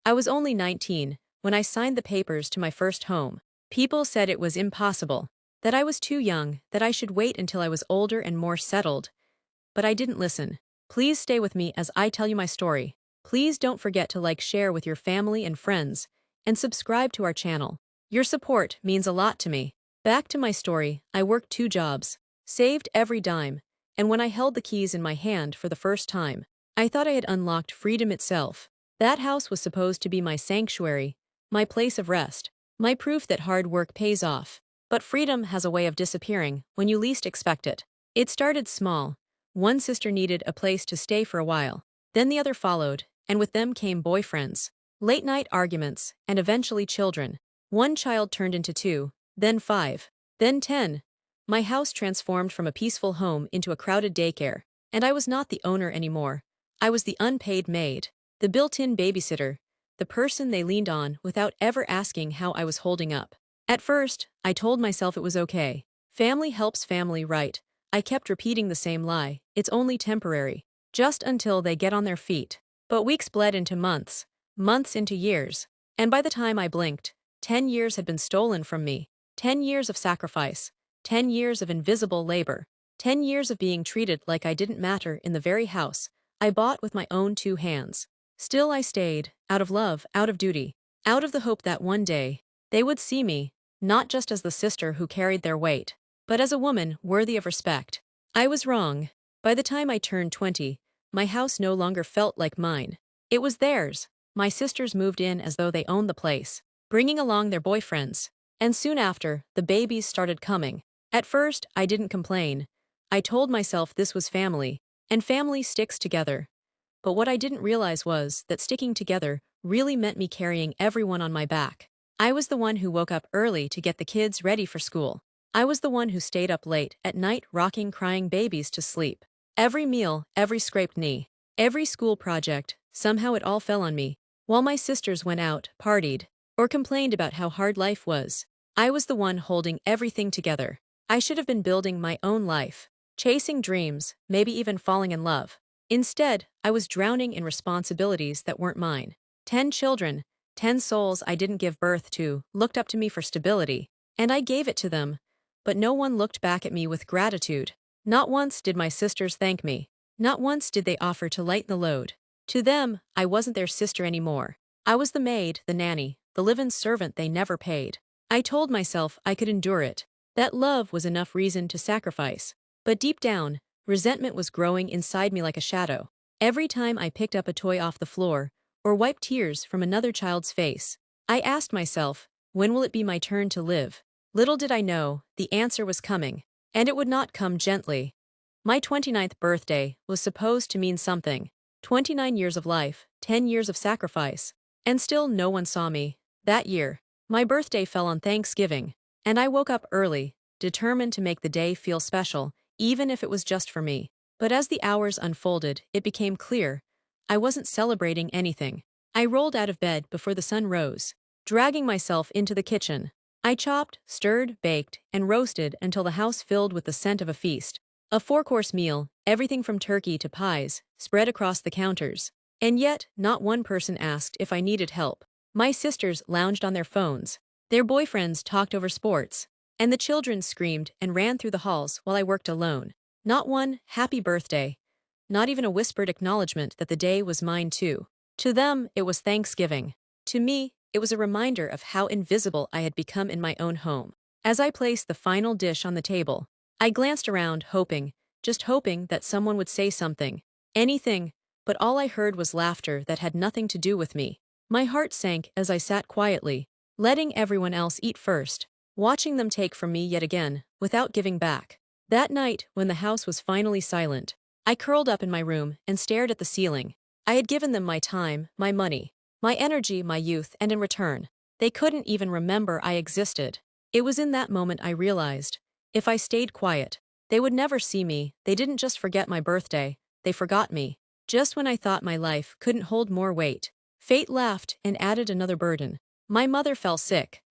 I was only 19 when I signed the papers to my first home. People said it was impossible, that I was too young, that I should wait until I was older and more settled. But I didn't listen. Please stay with me as I tell you my story. Please don't forget to like, share with your family and friends, and subscribe to our channel. Your support means a lot to me. Back to my story, I worked 2 jobs, saved every dime, and when I held the keys in my hand for the first time, I thought I had unlocked freedom itself. That house was supposed to be my sanctuary, my place of rest, my proof that hard work pays off. But freedom has a way of disappearing when you least expect it. It started small. One sister needed a place to stay for a while. Then the other followed, and with them came boyfriends, late-night arguments, and eventually children. One child turned into 2, then 5, then 10. My house transformed from a peaceful home into a crowded daycare, and I was not the owner anymore. I was the unpaid maid, the built-in babysitter, the person they leaned on without ever asking how I was holding up. At first, I told myself it was okay. Family helps family, right? I kept repeating the same lie, it's only temporary, just until they get on their feet. But weeks bled into months, months into years, and by the time I blinked, 10 years had been stolen from me. 10 years of sacrifice, 10 years of invisible labor, 10 years of being treated like I didn't matter in the very house I bought with my own 2 hands. Still I stayed, out of love, out of duty, out of the hope that one day, they would see me, not just as the sister who carried their weight, but as a woman worthy of respect. I was wrong. By the time I turned 20, my house no longer felt like mine. It was theirs. My sisters moved in as though they owned the place, bringing along their boyfriends. And soon after, the babies started coming. At first, I didn't complain. I told myself this was family, and family sticks together. But what I didn't realize was that sticking together really meant me carrying everyone on my back. I was the one who woke up early to get the kids ready for school. I was the one who stayed up late at night rocking crying babies to sleep. Every meal, every scraped knee, every school project, somehow it all fell on me. While my sisters went out, partied, or complained about how hard life was, I was the one holding everything together. I should have been building my own life, chasing dreams, maybe even falling in love. Instead, I was drowning in responsibilities that weren't mine. 10 children, 10 souls I didn't give birth to, looked up to me for stability, and I gave it to them. But no one looked back at me with gratitude. Not once did my sisters thank me. Not once did they offer to lighten the load. To them, I wasn't their sister anymore. I was the maid, the nanny, the live-in servant they never paid. I told myself I could endure it, that love was enough reason to sacrifice. But deep down, resentment was growing inside me like a shadow. Every time I picked up a toy off the floor, or wiped tears from another child's face, I asked myself, when will it be my turn to live? Little did I know, the answer was coming, and it would not come gently. My 29th birthday was supposed to mean something. 29 years of life, 10 years of sacrifice. And still no one saw me. That year, my birthday fell on Thanksgiving, and I woke up early, determined to make the day feel special, even if it was just for me. But as the hours unfolded, it became clear I wasn't celebrating anything. I rolled out of bed before the sun rose, dragging myself into the kitchen. I chopped, stirred, baked, and roasted until the house filled with the scent of a feast. A 4-course meal, everything from turkey to pies, spread across the counters. And yet, not one person asked if I needed help. My sisters lounged on their phones. Their boyfriends talked over sports. And the children screamed and ran through the halls while I worked alone. Not one happy birthday. Not even a whispered acknowledgement that the day was mine too. To them, it was Thanksgiving. To me, it was a reminder of how invisible I had become in my own home. As I placed the final dish on the table, I glanced around, hoping, just hoping that someone would say something. Anything, but all I heard was laughter that had nothing to do with me. My heart sank as I sat quietly, letting everyone else eat first, watching them take from me yet again, without giving back. That night, when the house was finally silent, I curled up in my room and stared at the ceiling. I had given them my time, my money, my energy, my youth, and in return, they couldn't even remember I existed. It was in that moment I realized, if I stayed quiet, they would never see me. They didn't just forget my birthday, they forgot me. Just when I thought my life couldn't hold more weight, fate laughed and added another burden. My mother fell sick.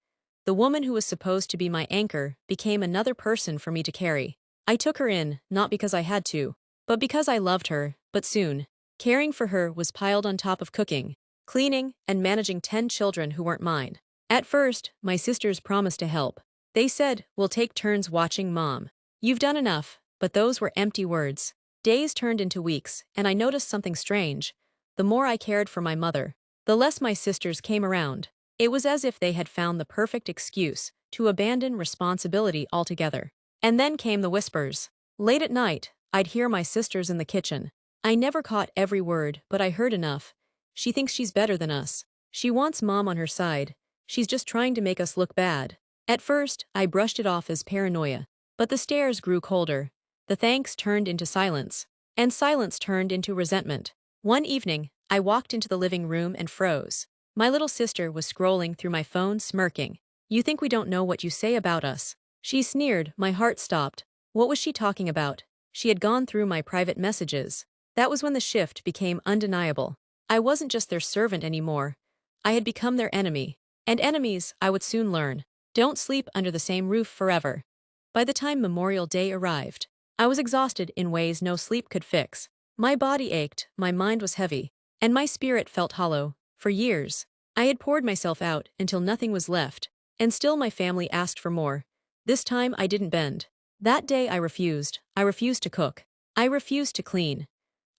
The woman who was supposed to be my anchor became another person for me to carry. I took her in, not because I had to, but because I loved her. But soon, caring for her was piled on top of cooking, cleaning, and managing 10 children who weren't mine. At first, my sisters promised to help. They said, "We'll take turns watching Mom. You've done enough," but those were empty words. Days turned into weeks, and I noticed something strange. The more I cared for my mother, the less my sisters came around. It was as if they had found the perfect excuse to abandon responsibility altogether. And then came the whispers. Late at night, I'd hear my sisters in the kitchen. I never caught every word, but I heard enough. "She thinks she's better than us. She wants Mom on her side. She's just trying to make us look bad." At first, I brushed it off as paranoia. But the stares grew colder. The thanks turned into silence. And silence turned into resentment. One evening, I walked into the living room and froze. My little sister was scrolling through my phone, smirking. "You think we don't know what you say about us?" She sneered. My heart stopped. What was she talking about? She had gone through my private messages. That was when the shift became undeniable. I wasn't just their servant anymore. I had become their enemy. And enemies, I would soon learn, don't sleep under the same roof forever. By the time Memorial Day arrived, I was exhausted in ways no sleep could fix. My body ached, my mind was heavy, and my spirit felt hollow. For years, I had poured myself out until nothing was left, and still my family asked for more. This time I didn't bend. That day I refused. I refused to cook. I refused to clean.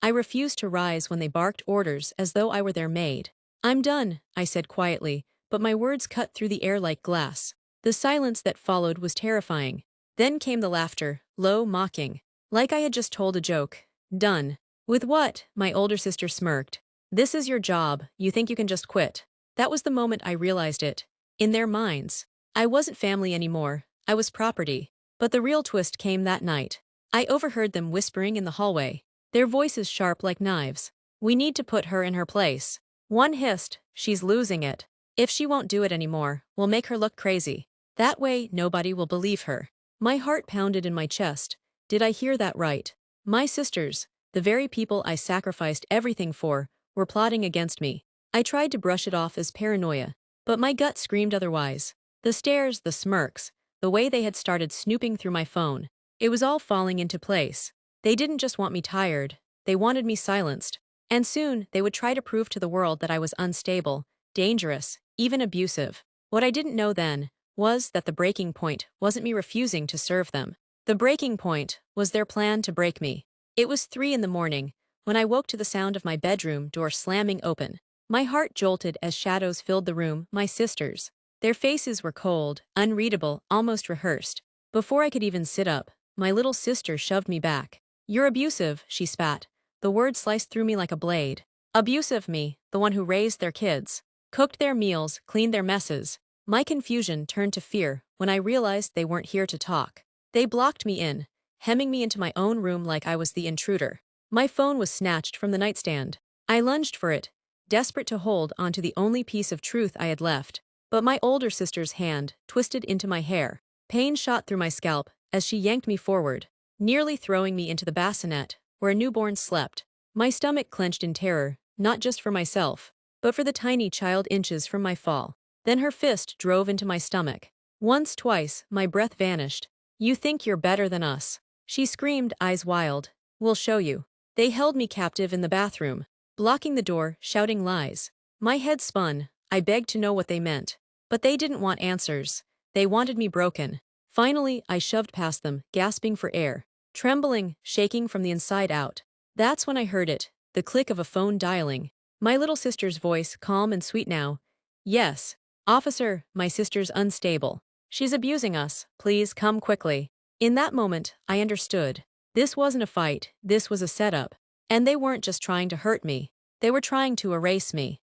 I refused to rise when they barked orders as though I were their maid. "I'm done," I said quietly, but my words cut through the air like glass. The silence that followed was terrifying. Then came the laughter, low, mocking, like I had just told a joke. "Done. With what?" My older sister smirked. "This is your job. You think you can just quit." That was the moment I realized it. In their minds, I wasn't family anymore. I was property. But the real twist came that night. I overheard them whispering in the hallway, their voices sharp like knives. "We need to put her in her place." One hissed, "She's losing it. If she won't do it anymore, we'll make her look crazy. That way, nobody will believe her." My heart pounded in my chest. Did I hear that right? My sisters, the very people I sacrificed everything for, were plotting against me. I tried to brush it off as paranoia, but my gut screamed otherwise. The stares, the smirks, the way they had started snooping through my phone. It was all falling into place. They didn't just want me tired, they wanted me silenced. And soon, they would try to prove to the world that I was unstable, dangerous, even abusive. What I didn't know then was that the breaking point wasn't me refusing to serve them. The breaking point was their plan to break me. It was 3 in the morning when I woke to the sound of my bedroom door slamming open. My heart jolted as shadows filled the room, my sisters. Their faces were cold, unreadable, almost rehearsed. Before I could even sit up, my little sister shoved me back. "You're abusive," she spat. The word sliced through me like a blade. Abusive me, the one who raised their kids, cooked their meals, cleaned their messes. My confusion turned to fear when I realized they weren't here to talk. They blocked me in, hemming me into my own room like I was the intruder. My phone was snatched from the nightstand. I lunged for it, desperate to hold onto the only piece of truth I had left. But my older sister's hand twisted into my hair. Pain shot through my scalp as she yanked me forward, nearly throwing me into the bassinet, where a newborn slept. My stomach clenched in terror, not just for myself, but for the tiny child inches from my fall. Then her fist drove into my stomach. Once, twice, my breath vanished. "You think you're better than us," she screamed, eyes wild. "We'll show you." They held me captive in the bathroom, blocking the door, shouting lies. My head spun. I begged to know what they meant. But they didn't want answers. They wanted me broken. Finally, I shoved past them, gasping for air, trembling, shaking from the inside out. That's when I heard it, the click of a phone dialing. My little sister's voice, calm and sweet now. "Yes. Officer, my sister's unstable. She's abusing us. Please come quickly." In that moment, I understood. This wasn't a fight, this was a setup. And they weren't just trying to hurt me. They were trying to erase me.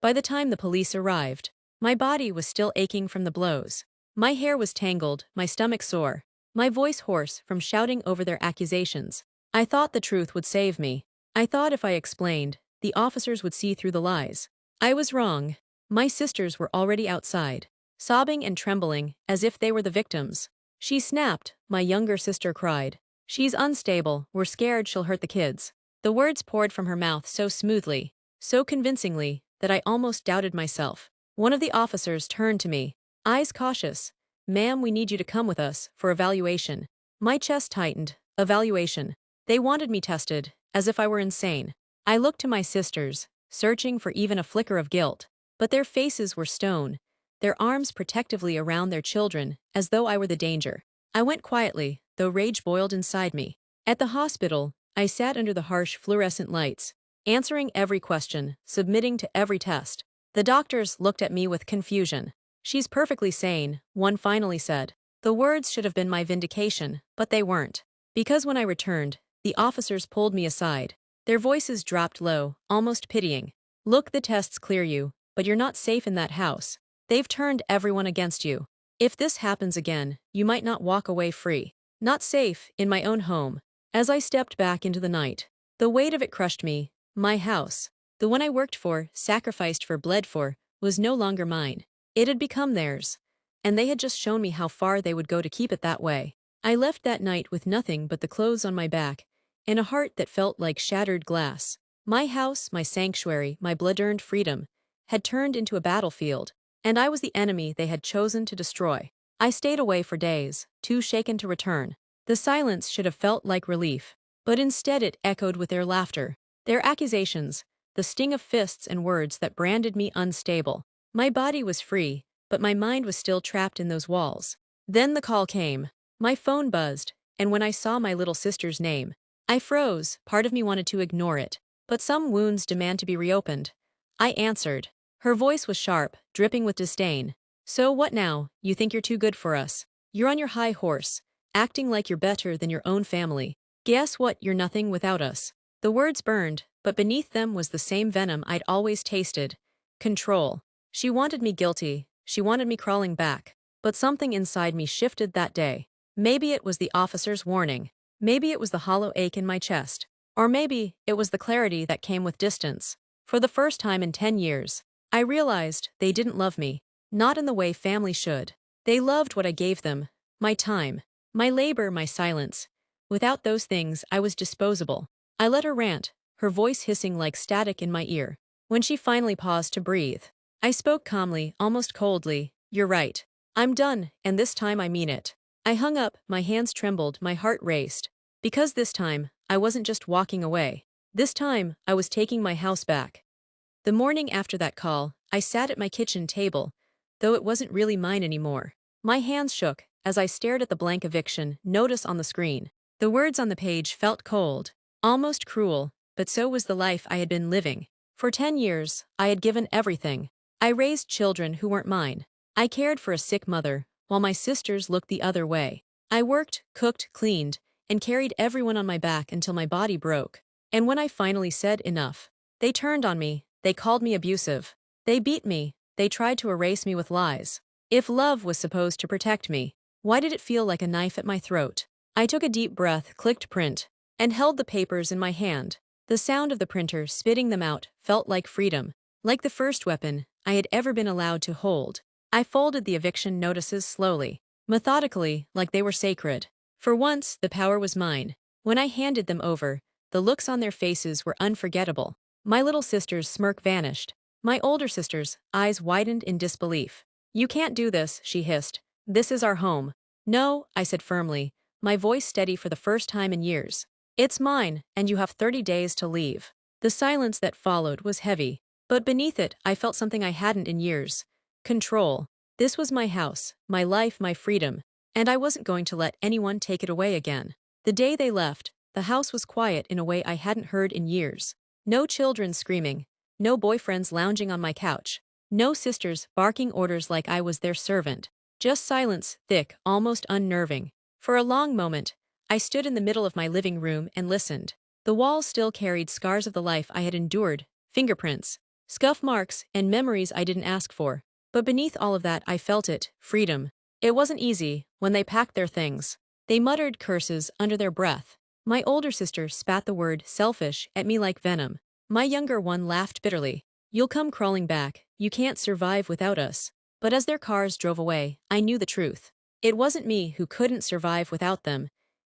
By the time the police arrived, my body was still aching from the blows. My hair was tangled, my stomach sore, my voice hoarse from shouting over their accusations. I thought the truth would save me. I thought if I explained, the officers would see through the lies. I was wrong. My sisters were already outside, sobbing and trembling, as if they were the victims. "She snapped," my younger sister cried. "She's unstable, we're scared she'll hurt the kids." The words poured from her mouth so smoothly, so convincingly, that I almost doubted myself. One of the officers turned to me, eyes cautious. "Ma'am, we need you to come with us for evaluation." My chest tightened. Evaluation. They wanted me tested, as if I were insane. I looked to my sisters, searching for even a flicker of guilt. But their faces were stone, their arms protectively around their children, as though I were the danger. I went quietly, though rage boiled inside me. At the hospital, I sat under the harsh fluorescent lights, answering every question, submitting to every test. The doctors looked at me with confusion. "She's perfectly sane," one finally said. The words should have been my vindication, but they weren't. Because when I returned, the officers pulled me aside. Their voices dropped low, almost pitying. "Look, the tests clear you, but you're not safe in that house. They've turned everyone against you. If this happens again, you might not walk away free." Not safe, in my own home. As I stepped back into the night, the weight of it crushed me. My house, the one I worked for, sacrificed for, bled for, was no longer mine. It had become theirs. And they had just shown me how far they would go to keep it that way. I left that night with nothing but the clothes on my back, and a heart that felt like shattered glass. My house, my sanctuary, my blood-earned freedom, had turned into a battlefield, and I was the enemy they had chosen to destroy. I stayed away for days, too shaken to return. The silence should have felt like relief, but instead it echoed with their laughter, their accusations, the sting of fists and words that branded me unstable. My body was free, but my mind was still trapped in those walls. Then the call came. My phone buzzed, and when I saw my little sister's name, I froze. Part of me wanted to ignore it, but some wounds demand to be reopened. I answered. Her voice was sharp, dripping with disdain. "So what now? You think you're too good for us? You're on your high horse, acting like you're better than your own family. Guess what? You're nothing without us." The words burned, but beneath them was the same venom I'd always tasted. Control. She wanted me guilty. She wanted me crawling back. But something inside me shifted that day. Maybe it was the officer's warning. Maybe it was the hollow ache in my chest. Or maybe it was the clarity that came with distance. For the first time in 10 years, I realized they didn't love me. Not in the way family should. They loved what I gave them. My time. My labor, my silence. Without those things, I was disposable. I let her rant, her voice hissing like static in my ear. When she finally paused to breathe, I spoke calmly, almost coldly. "You're right. I'm done, and this time I mean it." I hung up, my hands trembled, my heart raced. Because this time, I wasn't just walking away. This time, I was taking my house back. The morning after that call, I sat at my kitchen table, though it wasn't really mine anymore. My hands shook as I stared at the blank eviction notice on the screen. The words on the page felt cold, almost cruel, but so was the life I had been living. For 10 years, I had given everything. I raised children who weren't mine. I cared for a sick mother, while my sisters looked the other way. I worked, cooked, cleaned, and carried everyone on my back until my body broke. And when I finally said enough, they turned on me, they called me abusive. They beat me, they tried to erase me with lies. If love was supposed to protect me, why did it feel like a knife at my throat? I took a deep breath, clicked print, and held the papers in my hand. The sound of the printer spitting them out felt like freedom, like the first weapon I had ever been allowed to hold. I folded the eviction notices slowly, methodically, like they were sacred. For once, the power was mine. When I handed them over, the looks on their faces were unforgettable. My little sister's smirk vanished. My older sister's eyes widened in disbelief. "You can't do this," she hissed. "This is our home." "No," I said firmly, my voice steady for the first time in years. "It's mine, and you have 30 days to leave." The silence that followed was heavy, but beneath it I felt something I hadn't in years. Control. This was my house, my life, my freedom, and I wasn't going to let anyone take it away again. The day they left, the house was quiet in a way I hadn't heard in years. No children screaming, no boyfriends lounging on my couch, no sisters barking orders like I was their servant. Just silence, thick, almost unnerving. For a long moment, I stood in the middle of my living room and listened. The walls still carried scars of the life I had endured, fingerprints, scuff marks, and memories I didn't ask for. But beneath all of that I felt it, freedom. It wasn't easy. When they packed their things, they muttered curses under their breath. My older sister spat the word selfish at me like venom. My younger one laughed bitterly. "You'll come crawling back. You can't survive without us." But as their cars drove away, I knew the truth. It wasn't me who couldn't survive without them.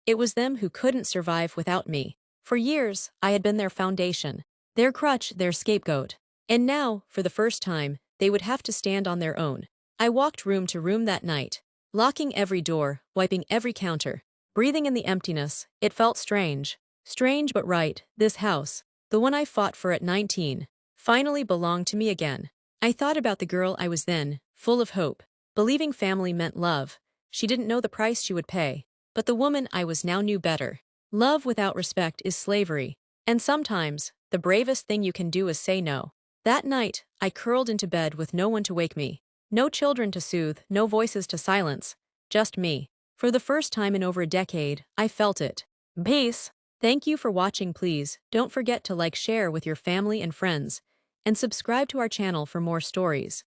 It was them who couldn't survive without me. For years, I had been their foundation, their crutch, their scapegoat. And now, for the first time, they would have to stand on their own. I walked room to room that night, locking every door, wiping every counter, breathing in the emptiness. It felt strange. Strange but right. This house, the one I fought for at 19, finally belonged to me again. I thought about the girl I was then, full of hope, believing family meant love. She didn't know the price she would pay, but the woman I was now knew better. Love without respect is slavery, and sometimes, the bravest thing you can do is say no. That night, I curled into bed with no one to wake me. No children to soothe, no voices to silence. Just me. For the first time in over a decade, I felt it. Peace. Thank you for watching. Please don't forget to like, share with your family and friends, and subscribe to our channel for more stories.